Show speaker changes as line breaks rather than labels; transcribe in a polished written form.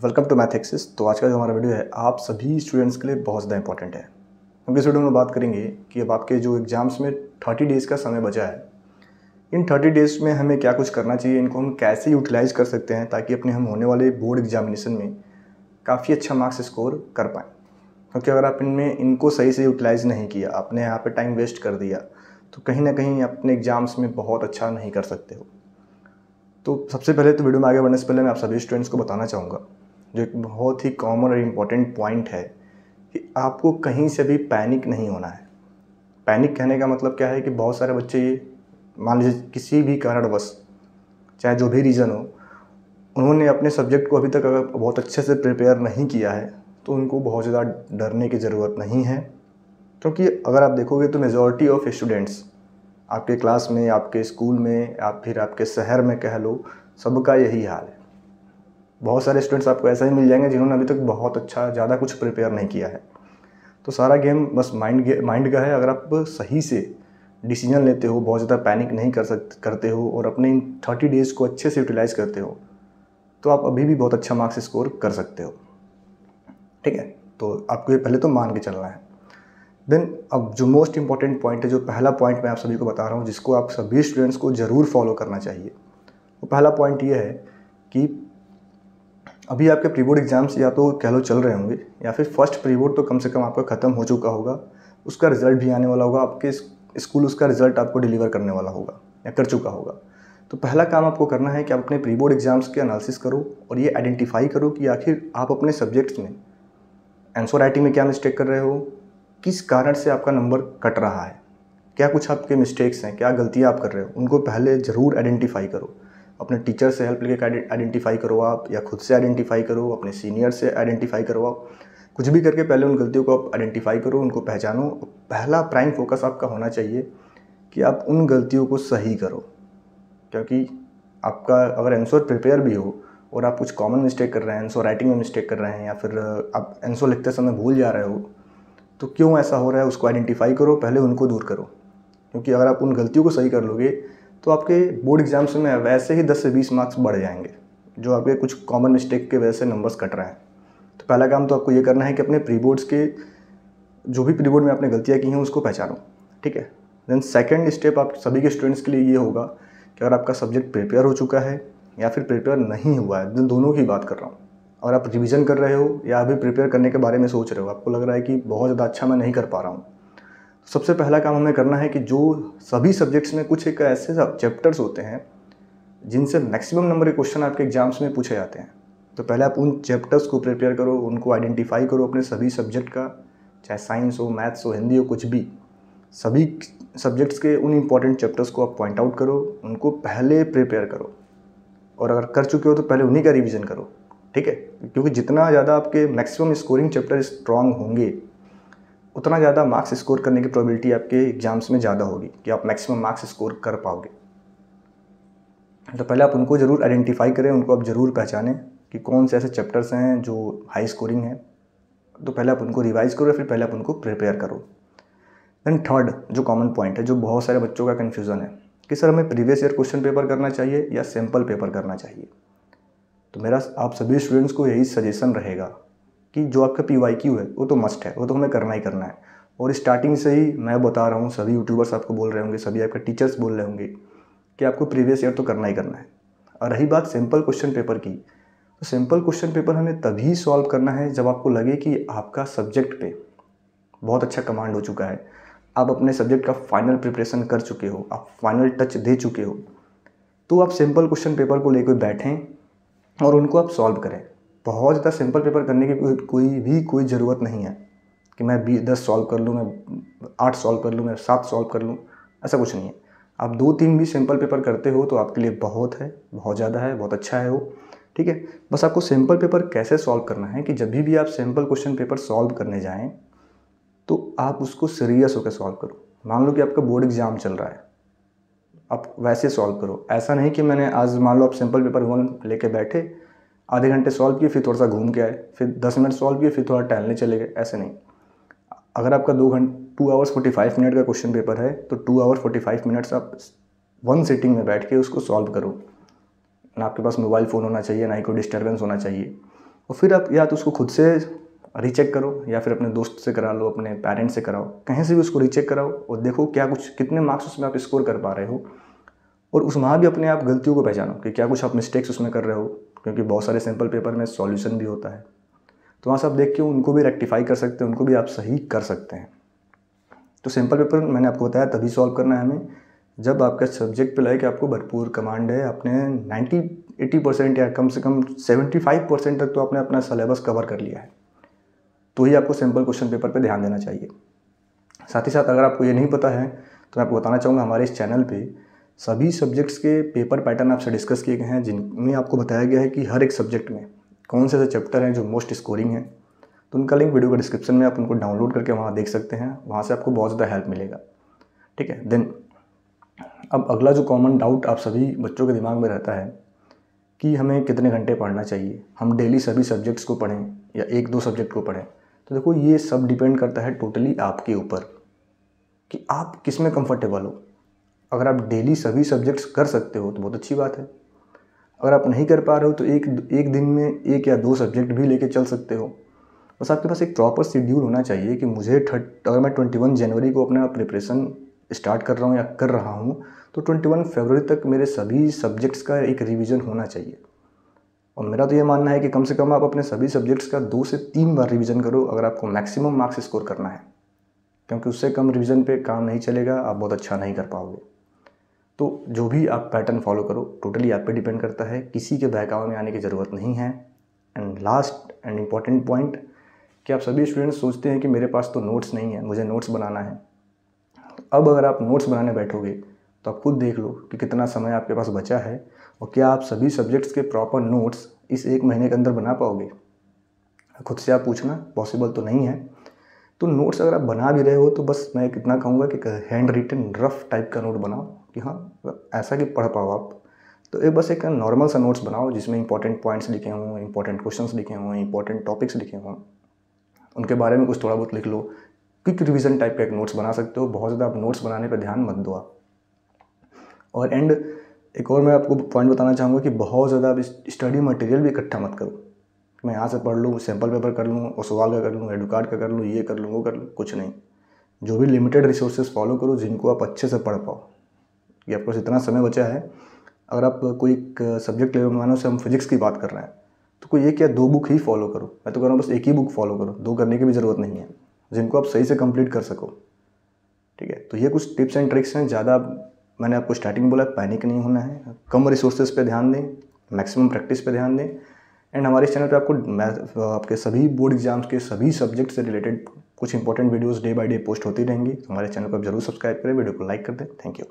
Welcome to math axis. तो आज का जो हमारा वीडियो है आप सभी स्टूडेंट्स के लिए बहुत ज़्यादा इंपॉर्टेंट है। हम इस वीडियो में बात करेंगे कि अब आपके जो एग्ज़ाम्स में 30 डेज़ का समय बचा है, इन 30 डेज़ में हमें क्या कुछ करना चाहिए, इनको हम कैसे यूटिलाइज़ कर सकते हैं ताकि अपने हम होने वाले बोर्ड एग्जामिनेशन में काफ़ी अच्छा मार्क्स स्कोर कर पाएँ। क्योंकि अगर आप इनमें इनको सही से यूटिलाइज़ नहीं किया, आपने यहाँ पर टाइम वेस्ट कर दिया, तो कहीं ना कहीं अपने एग्ज़ाम्स में बहुत अच्छा नहीं कर सकते हो। तो सबसे पहले तो वीडियो में आगे बढ़ने से पहले मैं आप सभी स्टूडेंट्स को बताना चाहूँगा, जो एक बहुत ही कॉमन और इम्पॉर्टेंट पॉइंट है कि आपको कहीं से भी पैनिक नहीं होना है। पैनिक कहने का मतलब क्या है कि बहुत सारे बच्चे ये मान लीजिए किसी भी कारणवश, चाहे जो भी रीज़न हो, उन्होंने अपने सब्जेक्ट को अभी तक अगर बहुत अच्छे से प्रिपेयर नहीं किया है तो उनको बहुत ज़्यादा डरने की ज़रूरत नहीं है। क्योंकि अगर आप देखोगे तो मेजॉरिटी ऑफ स्टूडेंट्स आपके क्लास में, आपके स्कूल में या फिर आपके शहर में कह लो, सबका यही हाल है। बहुत सारे स्टूडेंट्स आपको ऐसा ही मिल जाएंगे जिन्होंने अभी तक बहुत अच्छा ज़्यादा कुछ प्रिपेयर नहीं किया है। तो सारा गेम बस माइंड का है। अगर आप सही से डिसीजन लेते हो, बहुत ज़्यादा पैनिक नहीं करते हो और अपने इन 30 डेज़ को अच्छे से यूटिलाइज़ करते हो, तो आप अभी भी बहुत अच्छा मार्क्स स्कोर कर सकते हो। ठीक है, तो आपको ये पहले तो मान के चलना है। देन अब जो मोस्ट इंपॉर्टेंट पॉइंट है, जो पहला पॉइंट मैं आप सभी को बता रहा हूँ जिसको आप सभी स्टूडेंट्स को ज़रूर फॉलो करना चाहिए, वो पहला पॉइंट ये है कि अभी आपके प्री बोर्ड एग्ज़ाम्स या तो कह लो चल रहे होंगे या फिर फर्स्ट प्री बोर्ड तो कम से कम आपका ख़त्म हो चुका होगा, उसका रिज़ल्ट भी आने वाला होगा, आपके स्कूल उसका रिज़ल्ट आपको डिलीवर करने वाला होगा या कर चुका होगा। तो पहला काम आपको करना है कि आप अपने प्री बोर्ड एग्ज़ाम्स के एनालिसिस करो और ये आइडेंटिफाई करो कि आखिर आप अपने सब्जेक्ट्स में आंसर राइटिंग में क्या मिस्टेक कर रहे हो, किस कारण से आपका नंबर कट रहा है, क्या कुछ आपके मिस्टेक्स हैं, क्या गलतियाँ आप कर रहे हो, उनको पहले ज़रूर आइडेंटिफाई करो। अपने टीचर से हेल्प लेके आइडेंटिफाई करो आप, या खुद से आइडेंटिफाई करो, अपने सीनियर से आइडेंटिफाई करो आप। कुछ भी करके पहले उन गलतियों को आप आइडेंटिफाई करो, उनको पहचानो। पहला प्राइम फोकस आपका होना चाहिए कि आप उन गलतियों को सही करो। क्योंकि आपका अगर आंसर प्रिपेयर भी हो और आप कुछ कॉमन मिस्टेक कर रहे हैं, आंसर राइटिंग में मिस्टेक कर रहे हैं या फिर आप आंसर लिखते समय भूल जा रहे हो, तो क्यों ऐसा हो रहा है उसको आइडेंटिफाई करो, पहले उनको दूर करो। क्योंकि अगर आप उन गलतियों को सही कर लोगे तो आपके बोर्ड एग्जाम्स में वैसे ही 10 से 20 मार्क्स बढ़ जाएंगे, जो आपके कुछ कॉमन मिस्टेक के वजह से नंबर्स कट रहे हैं। तो पहला काम तो आपको ये करना है कि अपने प्री बोर्ड्स के जो भी प्री बोर्ड में आपने गलतियाँ की हैं उसको पहचानो। ठीक है। देन सेकंड स्टेप आप सभी के स्टूडेंट्स के लिए ये होगा कि अगर आपका सब्जेक्ट प्रिपेयर हो चुका है या फिर प्रिपेयर नहीं हुआ है, दोनों की बात कर रहा हूँ। अगर आप रिविज़न कर रहे हो या अभी प्रिपेयर करने के बारे में सोच रहे हो, आपको लग रहा है कि बहुत ज़्यादा अच्छा मैं नहीं कर पा रहा हूँ, सबसे पहला काम हमें करना है कि जो सभी सब्जेक्ट्स में कुछ एक ऐसे चैप्टर्स होते हैं जिनसे मैक्सिमम नंबर के क्वेश्चन आपके एग्जाम्स में पूछे जाते हैं, तो पहले आप उन चैप्टर्स को प्रिपेयर करो, उनको आइडेंटिफाई करो अपने सभी सब्जेक्ट का, चाहे साइंस हो, मैथ्स हो, हिंदी हो, कुछ भी। सभी सब्जेक्ट्स के उन इम्पॉर्टेंट चैप्टर्स को आप पॉइंट आउट करो, उनको पहले प्रिपेयर करो और अगर कर चुके हो तो पहले उन्हीं का रिविज़न करो। ठीक है, क्योंकि जितना ज़्यादा आपके मैक्सिमम स्कोरिंग चैप्टर स्ट्रॉन्ग होंगे उतना ज़्यादा मार्क्स स्कोर करने की प्रोबेबिलिटी आपके एग्जाम्स में ज़्यादा होगी कि आप मैक्सिमम मार्क्स स्कोर कर पाओगे। तो पहले आप उनको ज़रूर आइडेंटिफाई करें, उनको आप ज़रूर पहचानें कि कौन से ऐसे चैप्टर्स हैं जो हाई स्कोरिंग हैं। तो पहले आप उनको रिवाइज़ करो, फिर पहले आप उनको प्रिपेयर करो। देन थर्ड जो कॉमन पॉइंट है, जो बहुत सारे बच्चों का कन्फ्यूज़न है कि सर हमें प्रीवियस ईयर क्वेश्चन पेपर करना चाहिए या सैम्पल पेपर करना चाहिए। तो मेरा आप सभी स्टूडेंट्स को यही सजेशन रहेगा कि जो आपका PYQ है वो तो मस्ट है, वो तो हमें करना ही करना है। और स्टार्टिंग से ही मैं बता रहा हूँ, सभी यूट्यूबर्स आपको बोल रहे होंगे, सभी आपके टीचर्स बोल रहे होंगे कि आपको प्रीवियस ईयर तो करना ही करना है। और रही बात सिंपल क्वेश्चन पेपर की, तो सिंपल क्वेश्चन पेपर हमें तभी सॉल्व करना है जब आपको लगे कि आपका सब्जेक्ट पे बहुत अच्छा कमांड हो चुका है, आप अपने सब्जेक्ट का फाइनल प्रिपरेशन कर चुके हो, आप फाइनल टच दे चुके हो, तो आप सिंपल क्वेश्चन पेपर को लेकर बैठें और उनको आप सॉल्व करें। बहुत ज़्यादा सिंपल पेपर करने की कोई ज़रूरत नहीं है कि मैं 10 सॉल्व कर लूँ, मैं 8 सॉल्व कर लूँ, मैं 7 सॉल्व कर लूँ, ऐसा कुछ नहीं है। आप 2-3 भी सिंपल पेपर करते हो तो आपके लिए बहुत है, बहुत ज़्यादा है, बहुत अच्छा है वो। ठीक है, बस आपको सिंपल पेपर कैसे सॉल्व करना है कि जब भी आप सिंपल क्वेश्चन पेपर सॉल्व करने जाएँ तो आप उसको सीरियस होकर सॉल्व करो। मान लो कि आपका बोर्ड एग्ज़ाम चल रहा है, आप वैसे सॉल्व करो। ऐसा नहीं कि मैंने आज मान लो आप सिंपल पेपर 1 लेके बैठे, आधे घंटे सॉल्व किए, फिर थोड़ा सा घूम के आए, फिर 10 मिनट सॉल्व किए, फिर थोड़ा टहलने चले गए, ऐसे नहीं। अगर आपका 2 आवर्स 45 मिनट का क्वेश्चन पेपर है तो 2 आवर 45 मिनट्स आप 1 सिटिंग में बैठ के उसको सॉल्व करो। ना आपके पास मोबाइल फ़ोन होना चाहिए, ना ही कोई डिस्टर्बेंस होना चाहिए। और फिर आप या तो उसको खुद से रीचेक करो या फिर अपने दोस्त से करा लो, अपने पेरेंट्स से कराओ, कहीं से भी उसको रीचेक कराओ और देखो क्या कुछ कितने मार्क्स उसमें आप स्कोर कर पा रहे हो। और उस वहाँ भी अपने आप गलतियों को पहचानो कि क्या कुछ आप मिस्टेक्स उसमें कर रहे हो, क्योंकि बहुत सारे सैम्पल पेपर में सॉल्यूशन भी होता है, तो वहाँ से आप देख के उनको भी रेक्टिफाई कर सकते हैं, उनको भी आप सही कर सकते हैं। तो सैम्पल पेपर मैंने आपको बताया तभी सॉल्व करना है हमें जब आपका सब्जेक्ट पे लगे कि आपको भरपूर कमांड है, आपने 90-80% या कम से कम 75% तक तो आपने अपना सिलेबस कवर कर लिया है, तो ही आपको सैम्पल क्वेश्चन पेपर पे ध्यान देना चाहिए। साथ ही साथ अगर आपको ये नहीं पता है तो मैं आपको बताना चाहूँगा, हमारे इस चैनल पे सभी सब्जेक्ट्स के पेपर पैटर्न आपसे डिस्कस किए गए हैं, जिनमें आपको बताया गया है कि हर एक सब्जेक्ट में कौन से चैप्टर हैं जो मोस्ट स्कोरिंग हैं। तो उनका लिंक वीडियो का डिस्क्रिप्शन में, आप उनको डाउनलोड करके वहाँ देख सकते हैं, वहाँ से आपको बहुत ज़्यादा हेल्प मिलेगा। ठीक है। देन अब अगला जो कॉमन डाउट आप सभी बच्चों के दिमाग में रहता है कि हमें कितने घंटे पढ़ना चाहिए, हम डेली सभी सब्जेक्ट्स को पढ़ें या 1-2 सब्जेक्ट को पढ़ें। तो देखो ये सब डिपेंड करता है टोटली आपके ऊपर कि आप किस में कंफर्टेबल हो। अगर आप डेली सभी सब्जेक्ट्स कर सकते हो तो बहुत अच्छी बात है। अगर आप नहीं कर पा रहे हो तो एक दिन में 1 या 2 सब्जेक्ट भी लेके चल सकते हो। बस आपके पास एक प्रॉपर शेड्यूल होना चाहिए कि मुझे अगर मैं 21 जनवरी को अपना प्रिपरेशन स्टार्ट कर रहा हूँ या कर रहा हूँ तो 21 फरवरी तक मेरे सभी सब्जेक्ट्स का एक रिवीजन होना चाहिए। और मेरा तो ये मानना है कि कम से कम आप अपने सभी सब्जेक्ट्स का 2 से 3 बार रिवीजन करो अगर आपको मैक्सिमम मार्क्स स्कोर करना है, क्योंकि उससे कम रिवीजन पे काम नहीं चलेगा, आप बहुत अच्छा नहीं कर पाओगे। तो जो भी आप पैटर्न फॉलो करो टोटली आप पे डिपेंड करता है, किसी के बहकावे में आने की ज़रूरत नहीं है। And last and important point कि आप सभी स्टूडेंट्स सोचते हैं कि मेरे पास तो नोट्स नहीं है, मुझे नोट्स बनाना है। अब अगर आप नोट्स बनाने बैठोगे तो आप खुद देख लो कि कितना समय आपके पास बचा है और क्या आप सभी सब्जेक्ट्स के प्रॉपर नोट्स इस 1 महीने के अंदर बना पाओगे। खुद से आप पूछना, पॉसिबल तो नहीं है। तो नोट्स अगर आप बना भी रहे हो तो बस मैं कितना कहूँगा कि हैंड रिटन रफ टाइप का नोट बनाओ कि हाँ ऐसा कि पढ़ पाओ आप। तो एक बस एक नॉर्मल सा नोट्स बनाओ जिसमें इंपॉर्टेंट पॉइंट्स लिखे हों, इंपॉर्टेंट क्वेश्चंस लिखे हों, इंपॉर्टेंट टॉपिक्स लिखे हों, उनके बारे में कुछ थोड़ा बहुत लिख लो। क्विक रिवीजन टाइप का एक नोट्स बना सकते हो, बहुत ज़्यादा आप नोट्स बनाने पर ध्यान मत दो आप। और एक और मैं आपको पॉइंट बताना चाहूँगा कि बहुत ज़्यादा आप स्टडी मटेरियल भी इकट्ठा मत करो। मैं यहाँ से पढ़ लूँ, सैम्पल पेपर कर लूँ और सवाल का कर लूँ, एडुकार्ड का कर लूँ, ये कर लूँ, वो कर लूँ, कुछ नहीं। जो भी लिमिटेड रिसोर्सेज फॉलो करो जिनको आप अच्छे से पढ़ पाओ। ये आपको इतना समय बचा है, अगर आप कोई सब्जेक्ट लेवल में, मानो से हम फिजिक्स की बात कर रहे हैं तो कोई 1 या 2 बुक ही फॉलो करो। मैं तो कह रहा हूँ बस 1 ही बुक फॉलो करो, 2 करने की भी ज़रूरत नहीं है, जिनको आप सही से कंप्लीट कर सको। ठीक है। तो ये कुछ टिप्स एंड ट्रिक्स हैं। ज़्यादा मैंने आपको स्टार्टिंग में बोला पैनिक नहीं होना है, कम रिसोर्सेज पे ध्यान दें, मैक्सिमम प्रैक्टिस पे ध्यान दें। एंड हमारे इस चैनल पे आपको आपके सभी बोर्ड एग्जाम्स के सभी सब्जेक्ट से रिलेटेड कुछ important videos day by day post होती रहेंगी। हमारे चैनल को आप जरूर सब्सक्राइब करें, वीडियो को लाइक कर दें। Thank you.